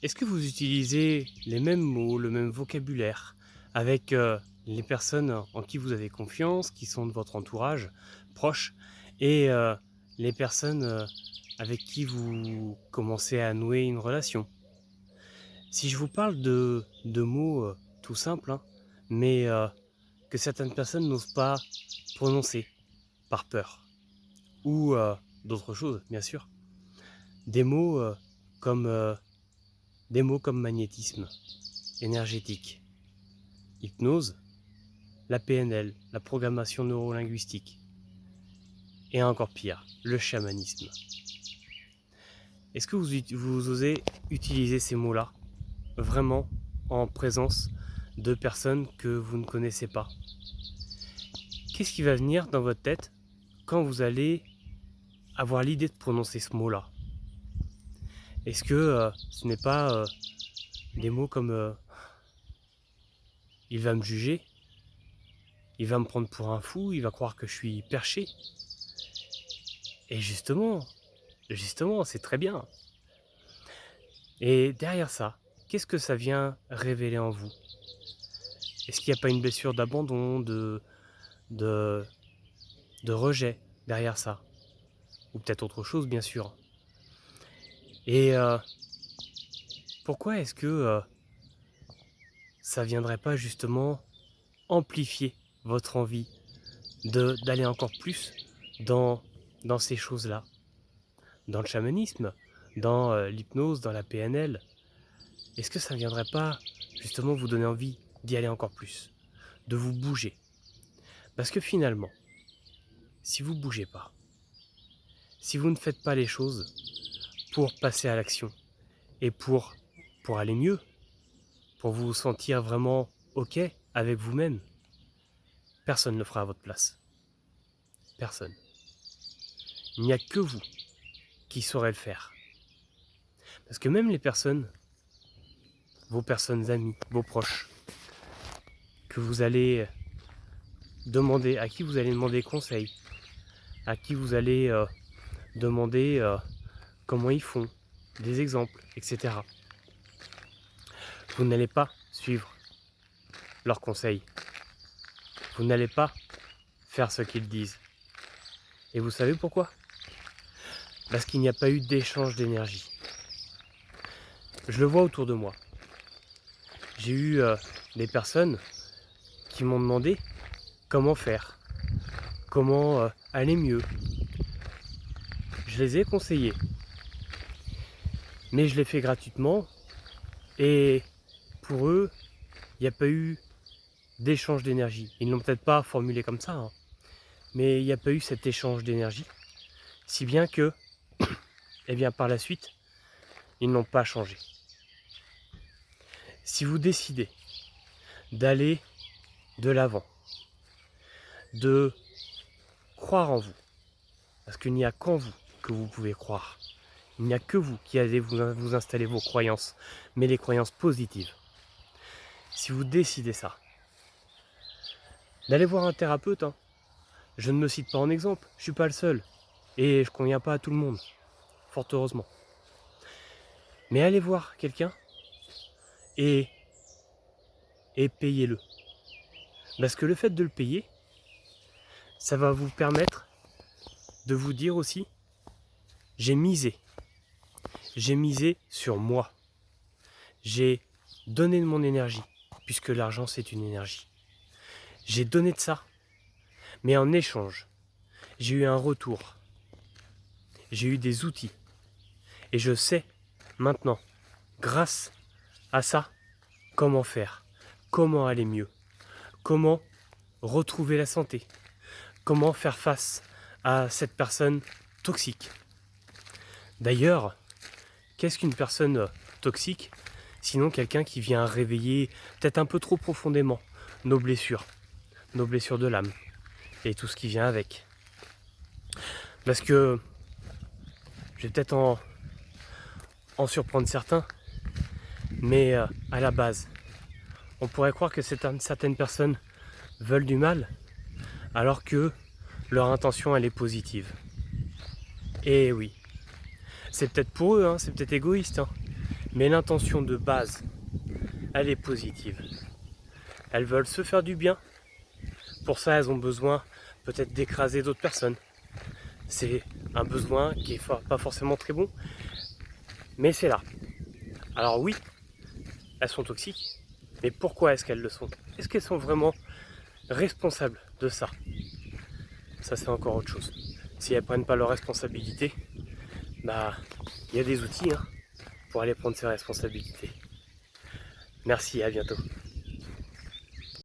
Est-ce que vous utilisez les mêmes mots, le même vocabulaire avec les personnes en qui vous avez confiance, qui sont de votre entourage proche, et les personnes avec qui vous commencez à nouer une relation? Si je vous parle de mots tout simples, hein, mais que certaines personnes n'osent pas prononcer par peur, ou d'autres choses, bien sûr, des mots comme des mots comme magnétisme énergétique, hypnose, la PNL, la programmation neurolinguistique, et encore pire, le chamanisme. Est-ce que vous osez utiliser ces mots-là vraiment en présence de personnes que vous ne connaissez pas? Qu'est-ce qui va venir dans votre tête quand vous allez avoir l'idée de prononcer ce mot-là? Est-ce que ce n'est pas des mots comme il va me juger, il va me prendre pour un fou, il va croire que je suis perché? Et justement, c'est très bien. Et derrière ça, qu'est-ce que ça vient révéler en vous? Est-ce qu'il n'y a pas une blessure d'abandon, de, de rejet derrière ça? Ou peut-être autre chose, bien sûr. Et pourquoi est-ce que ça viendrait pas justement amplifier votre envie d'aller encore plus dans, dans ces choses-là? Dans le chamanisme, dans l'hypnose, dans la PNL? Est-ce que ça ne viendrait pas justement vous donner envie d'y aller encore plus, de vous bouger? Parce que finalement, si vous ne bougez pas, si vous ne faites pas les choses pour passer à l'action et pour aller mieux, pour vous sentir vraiment OK avec vous-même, personne ne le fera à votre place. Personne. Il n'y a que vous qui saurez le faire. Parce que même les personnes, vos personnes amies, vos proches, que vous allez demander, à qui vous allez demander conseil, à qui vous allez demander comment ils font, des exemples, etc. Vous n'allez pas suivre leurs conseils. Vous n'allez pas faire ce qu'ils disent. Et vous savez pourquoi? Parce qu'il n'y a pas eu d'échange d'énergie. Je le vois autour de moi. J'ai eu des personnes qui m'ont demandé comment faire, comment aller mieux. Je les ai conseillés, mais je l'ai fait gratuitement, et pour eux, il n'y a pas eu d'échange d'énergie. Ils ne l'ont peut-être pas formulé comme ça, hein, mais il n'y a pas eu cet échange d'énergie, si bien que, eh bien, par la suite, ils n'ont pas changé. Si vous décidez d'aller de l'avant, de croire en vous, parce qu'il n'y a qu'en vous que vous pouvez croire. Il n'y a que vous qui allez vous installer vos croyances, mais les croyances positives. Si vous décidez ça, d'aller voir un thérapeute, hein, je ne me cite pas en exemple, je ne suis pas le seul, et je ne conviens pas à tout le monde, fort heureusement. Mais allez voir quelqu'un et, et payez-le. Parce que le fait de le payer, ça va vous permettre de vous dire aussi, j'ai misé sur moi. J'ai donné de mon énergie, puisque l'argent c'est une énergie. J'ai donné de ça, mais en échange, j'ai eu un retour. J'ai eu des outils. Et je sais maintenant, grâce à ça, comment faire, comment aller mieux, comment retrouver la santé, comment faire face à cette personne toxique. D'ailleurs, qu'est-ce qu'une personne toxique, sinon quelqu'un qui vient réveiller peut-être un peu trop profondément nos blessures de l'âme et tout ce qui vient avec. Parce que je vais peut-être en surprendre certains, mais à la base, on pourrait croire que certaines personnes veulent du mal, alors que leur intention elle est positive. Et oui, c'est peut-être pour eux, hein, c'est peut-être égoïste, hein, Mais l'intention de base, elle est positive. Elles veulent se faire du bien. Pour ça, elles ont besoin peut-être d'écraser d'autres personnes. C'est un besoin qui est pas forcément très bon, mais c'est là. Alors oui, elles sont toxiques, mais pourquoi est-ce qu'elles le sont? Est-ce qu'elles sont vraiment responsables de ça? Ça, c'est encore autre chose. Si elles ne prennent pas leurs responsabilités, bah, il y a des outils pour aller prendre ses responsabilités. Merci, à bientôt.